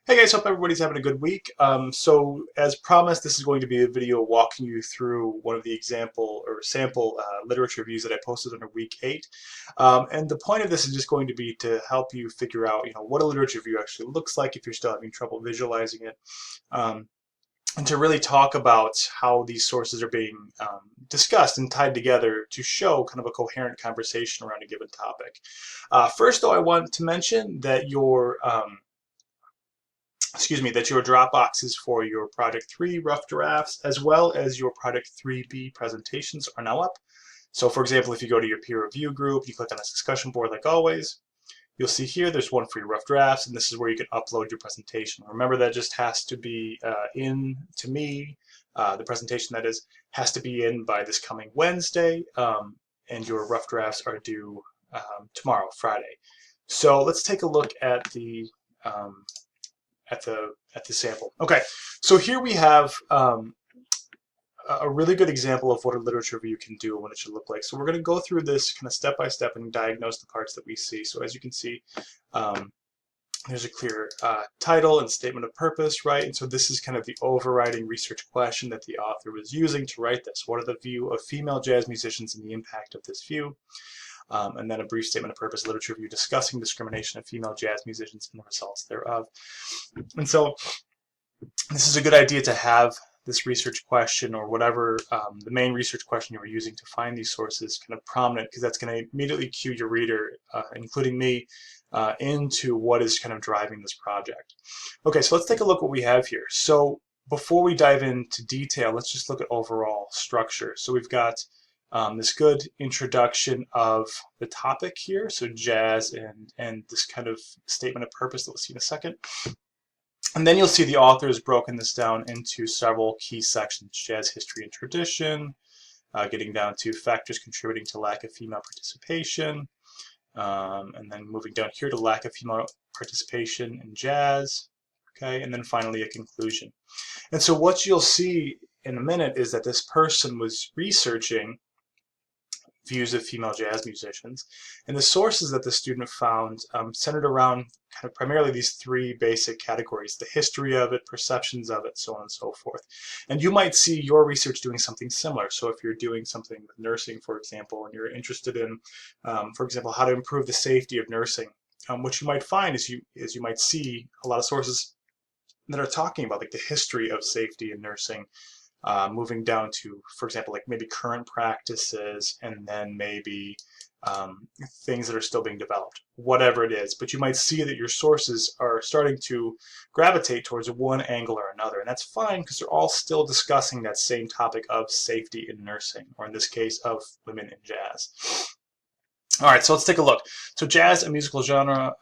Hey guys, hope everybody's having a good week. So as promised, this is going to be a video walking you through one of the example or sample literature reviews that I posted under week 8. And the point of this is just going to be to help you figure out, what a literature review actually looks like if you're still having trouble visualizing it. Um, and to really talk about how these sources are being discussed and tied together to show kind of a coherent conversation around a given topic. First, though, I want to mention that that your Dropboxes for your Project 3 rough drafts as well as your Project 3B presentations are now up. So for example, if you go to your peer review group, you click on this discussion board like always, you'll see here there's one for your rough drafts, and this is where you can upload your presentation. Remember, that just has to be in to me, the presentation that is, has to be in by this coming Wednesday, and your rough drafts are due tomorrow, Friday. So let's take a look at um, the sample. Okay, so here we have a really good example of what a literature review can do and what it should look like. So we're going to go through this kind of step by step and diagnose the parts that we see. So as you can see, um, there's a clear title and statement of purpose, right? And so this is kind of the overriding research question that the author was using to write this. What are the view of female jazz musicians and the impact of this view? And then a brief statement of purpose, literature review discussing discrimination of female jazz musicians and the results thereof. And so this is a good idea to have this research question or whatever the main research question you were using to find these sources kind of prominent, because that's going to immediately cue your reader, including me, into what is kind of driving this project. Okay, so let's take a look what we have here. So before we dive into detail, let's just look at overall structure. So we've got this good introduction of the topic here, so jazz and this kind of statement of purpose that we'll see in a second. And then you'll see the author has broken this down into several key sections: jazz history and tradition, getting down to factors contributing to lack of female participation, and then moving down here to lack of female participation in jazz, okay, and then finally a conclusion. And so what you'll see in a minute is that this person was researching views of female jazz musicians, and the sources that the student found centered around kind of primarily these three basic categories: the history of it, perceptions of it, so on and so forth. And you might see your research doing something similar. So if you're doing something with nursing, for example, and you're interested in, for example, how to improve the safety of nursing, what you might find is you might see a lot of sources that are talking about like the history of safety in nursing, moving down to, for example, like maybe current practices, and then maybe things that are still being developed, whatever it is. But you might see that your sources are starting to gravitate towards one angle or another, and that's fine because they're all still discussing that same topic of safety in nursing, or in this case, of women in jazz. All right, so let's take a look. So jazz, a musical genre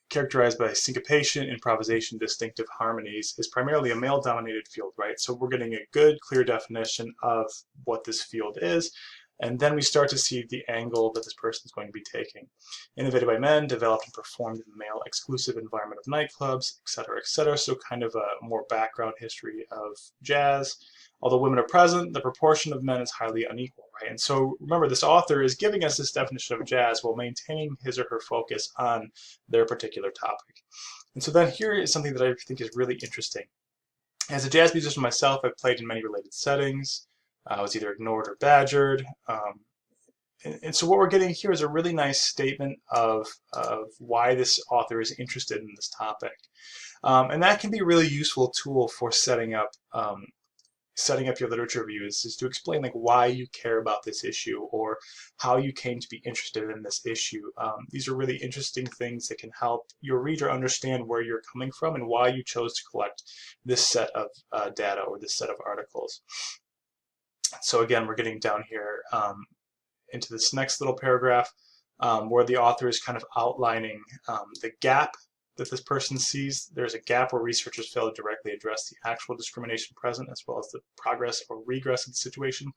characterized by syncopation, improvisation, distinctive harmonies, is primarily a male-dominated field, right? So we're getting a good, clear definition of what this field is, and then we start to see the angle that this person is going to be taking. Innovated by men, developed and performed in the male-exclusive environment of nightclubs, etc., etc. So kind of a more background history of jazz. Although women are present, the proportion of men is highly unequal, right? And so remember, this author is giving us this definition of jazz while maintaining his or her focus on their particular topic. And so then here is something that I think is really interesting. As a jazz musician myself, I've played in many related settings. I was either ignored or badgered. And so what we're getting here is a really nice statement of why this author is interested in this topic. And that can be a really useful tool for setting up your literature reviews, is to explain like why you care about this issue or how you came to be interested in this issue. These are really interesting things that can help your reader understand where you're coming from and why you chose to collect this set of data or this set of articles. So again, we're getting down here into this next little paragraph where the author is kind of outlining the gap that this person sees. There's a gap where researchers fail to directly address the actual discrimination present as well as the progress or regress of the situation.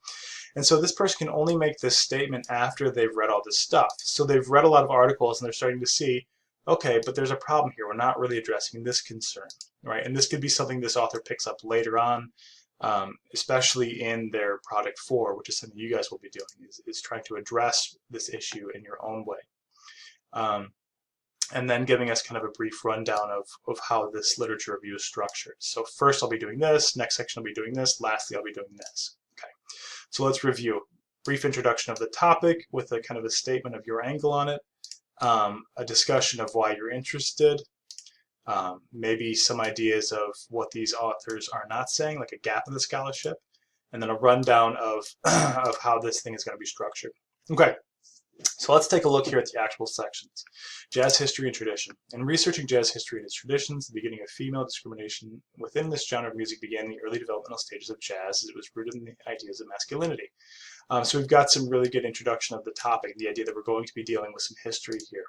And so this person can only make this statement after they've read all this stuff. So they've read a lot of articles and they're starting to see, okay, but there's a problem here. We're not really addressing this concern, right? And this could be something this author picks up later on, especially in their Project 4, which is something you guys will be doing, is trying to address this issue in your own way. and then giving us kind of a brief rundown of how this literature review is structured. So first I'll be doing this, next section I'll be doing this, lastly I'll be doing this. Okay, so let's review. Brief introduction of the topic with a kind of a statement of your angle on it, a discussion of why you're interested, maybe some ideas of what these authors are not saying, like a gap in the scholarship, and then a rundown of, of how this thing is going to be structured. Okay, so let's take a look here at the actual sections. Jazz history and tradition. In researching jazz history and its traditions, the beginning of female discrimination within this genre of music began in the early developmental stages of jazz as it was rooted in the ideas of masculinity. So we've got some really good introduction of the topic, the idea that we're going to be dealing with some history here.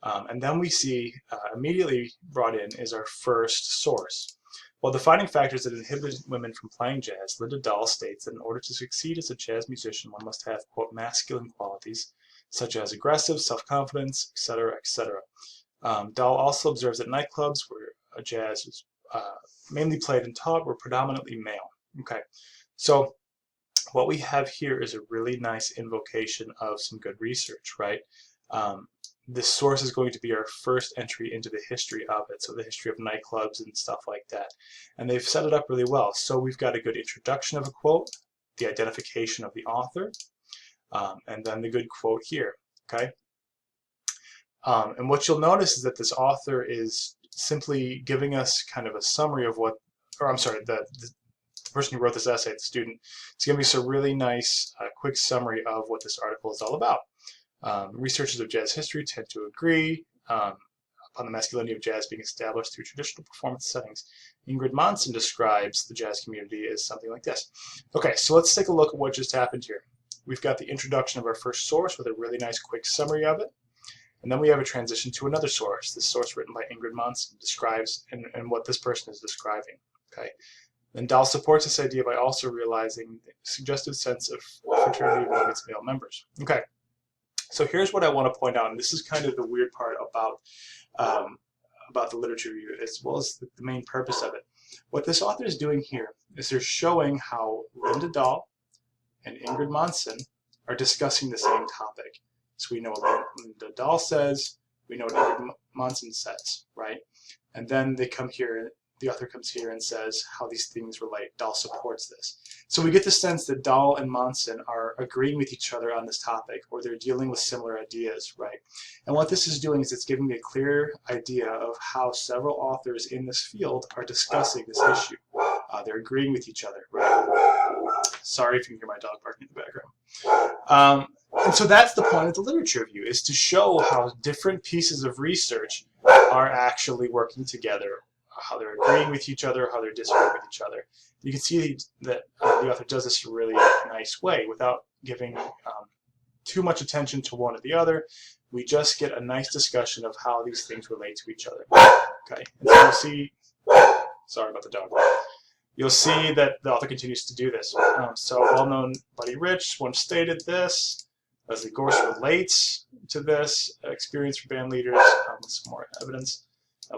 And then we see immediately brought in is our first source. While defining factors that inhibit women from playing jazz, Linda Dahl states that in order to succeed as a jazz musician, one must have, quote, masculine qualities, such as aggressive, self-confidence, etc., etc. Dahl also observes that nightclubs where jazz was mainly played and taught were predominantly male. Okay, so what we have here is a really nice invocation of some good research, right? This source is going to be our first entry into the history of it, so the history of nightclubs and stuff like that. And they've set it up really well. So we've got a good introduction of a quote, the identification of the author, and then the good quote here, okay? And what you'll notice is that this author is simply giving us kind of a summary of what, or I'm sorry, the person who wrote this essay, the student, is giving us a really nice quick summary of what this article is all about. Researchers of jazz history tend to agree upon the masculinity of jazz being established through traditional performance settings. Ingrid Monson describes the jazz community as something like this. Okay, so let's take a look at what just happened here. We've got the introduction of our first source with a really nice quick summary of it. And then we have a transition to another source. This source written by Ingrid Monson describes and what this person is describing. Okay. And Dahl supports this idea by also realizing the suggestive sense of fraternity among its male members. Okay. So here's what I want to point out, and this is kind of the weird part about the literature review, as well as the main purpose of it. What this author is doing here is they're showing how Linda Dahl and Ingrid Monson are discussing the same topic. So we know what Linda Dahl says, we know what Ingrid Monson says, right? And then they come here, the author comes here and says how these things relate. Dahl supports this. So we get the sense that Dahl and Monson are agreeing with each other on this topic, or they're dealing with similar ideas, right? And what this is doing is it's giving me a clear idea of how several authors in this field are discussing this issue. They're agreeing with each other, right? Sorry if you can hear my dog barking in the background. And so that's the point of the literature review, is to show how different pieces of research are actually working together, how they're agreeing with each other, how they're disagreeing with each other. You can see that the author does this in a really nice way without giving too much attention to one or the other. We just get a nice discussion of how these things relate to each other. Okay, and so you'll see, sorry about the dog. You'll see that the author continues to do this. So well-known Buddy Rich once stated this. Leslie Gorse relates to this experience for band leaders with some more evidence.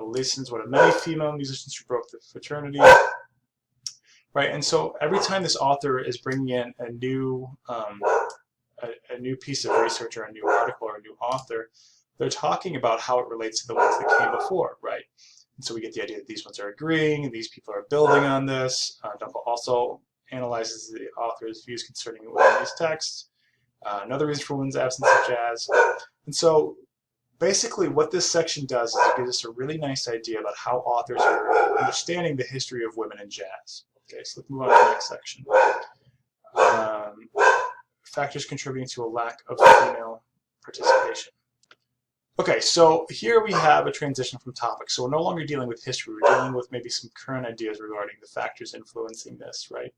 Listens one of many female musicians who broke the fraternity. Right, and so every time this author is bringing in a new piece of research or a new article or a new author, they're talking about how it relates to the ones that came before, right? And so we get the idea that these ones are agreeing, and these people are building on this. Dunkel also analyzes the author's views concerning these texts. Another reason for women's absence of jazz. And so basically what this section does is it gives us a really nice idea about how authors are understanding the history of women in jazz. Okay, so let's move on to the next section. Factors contributing to a lack of female participation. Okay, so here we have a transition from topics. So we're no longer dealing with history. We're dealing with maybe some current ideas regarding the factors influencing this, right?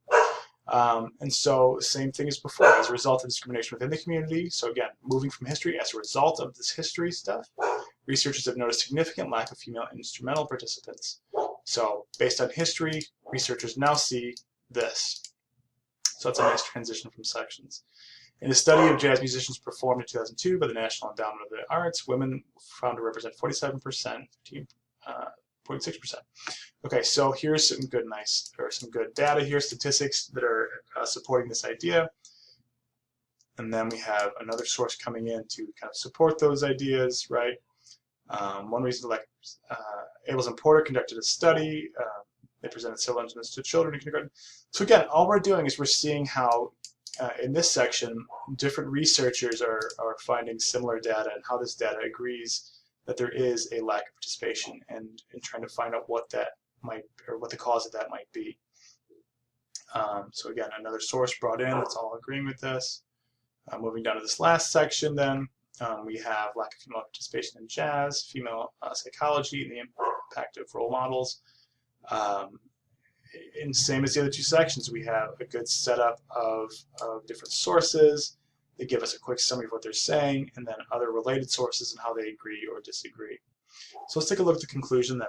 And so same thing as before, as a result of discrimination within the community. So again, moving from history, as a result of this history stuff, researchers have noticed significant lack of female instrumental participants. So based on history, researchers now see this. So that's a nice transition from sections. In a study of jazz musicians performed in 2002 by the National Endowment of the Arts, women found to represent 47%, 0.6%. Okay, so here's some good data here, statistics that are supporting this idea. And then we have another source coming in to kind of support those ideas, right? One reason, like Abels and Porter conducted a study. They presented civil engineers to children in kindergarten. So again, all we're doing is we're seeing how in this section, different researchers are finding similar data and how this data agrees that there is a lack of participation, and in trying to find out what that might, or what the cause of that might be. So again, another source brought in that's all agreeing with this. Moving down to this last section then, we have lack of female participation in jazz, female psychology, and the impact of role models. And same as the other two sections, we have a good setup of different sources. They give us a quick summary of what they're saying, and then other related sources and how they agree or disagree. So let's take a look at the conclusion then.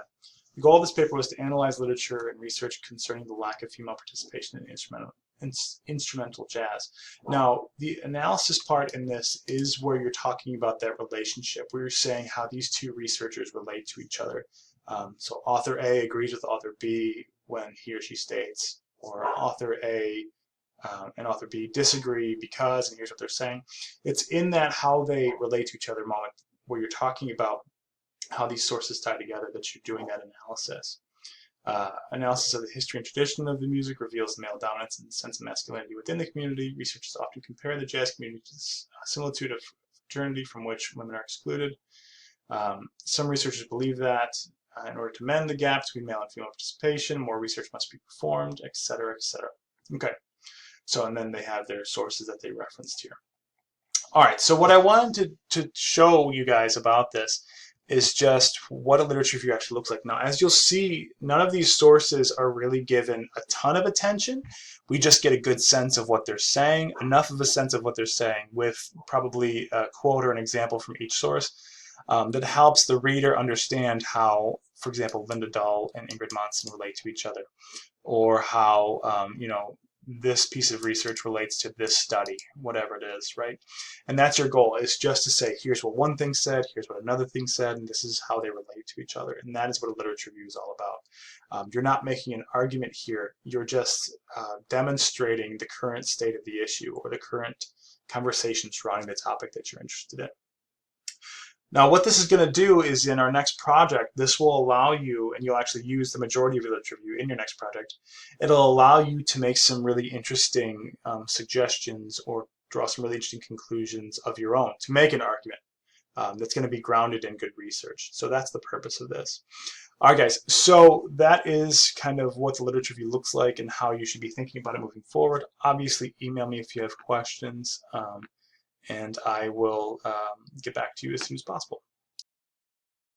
The goal of this paper was to analyze literature and research concerning the lack of female participation in instrumental jazz. Now, the analysis part in this is where you're talking about that relationship, where you're saying how these two researchers relate to each other. So author A agrees with author B when he or she states, or author A and author B disagree because, and here's what they're saying. It's in that how they relate to each other moment where you're talking about how these sources tie together that you're doing that analysis. Analysis of the history and tradition of the music reveals the male dominance and sense of masculinity within the community. Researchers often compare the jazz community to a similitude of fraternity from which women are excluded. Some researchers believe that in order to mend the gap between male and female participation, more research must be performed, etc., etc. Okay, so and then they have their sources that they referenced here. All right, so what I wanted to show you guys about this is just what a literature review actually looks like. Now, as you'll see, none of these sources are really given a ton of attention. We just get a good sense of what they're saying, enough of a sense of what they're saying with probably a quote or an example from each source that helps the reader understand how, for example, Linda Dahl and Ingrid Monson relate to each other, or how, you know, this piece of research relates to this study, whatever it is, right? And that's your goal, is just to say, here's what one thing said, here's what another thing said, and this is how they relate to each other. And that is what a literature review is all about. You're not making an argument here, you're just demonstrating the current state of the issue or the current conversation surrounding the topic that you're interested in. Now, what this is going to do is in our next project, this will allow you, and you'll actually use the majority of your literature review in your next project, it'll allow you to make some really interesting suggestions or draw some really interesting conclusions of your own to make an argument that's going to be grounded in good research. So that's the purpose of this. All right, guys, so that is kind of what the literature review looks like and how you should be thinking about it moving forward. Obviously, email me if you have questions. And I will get back to you as soon as possible.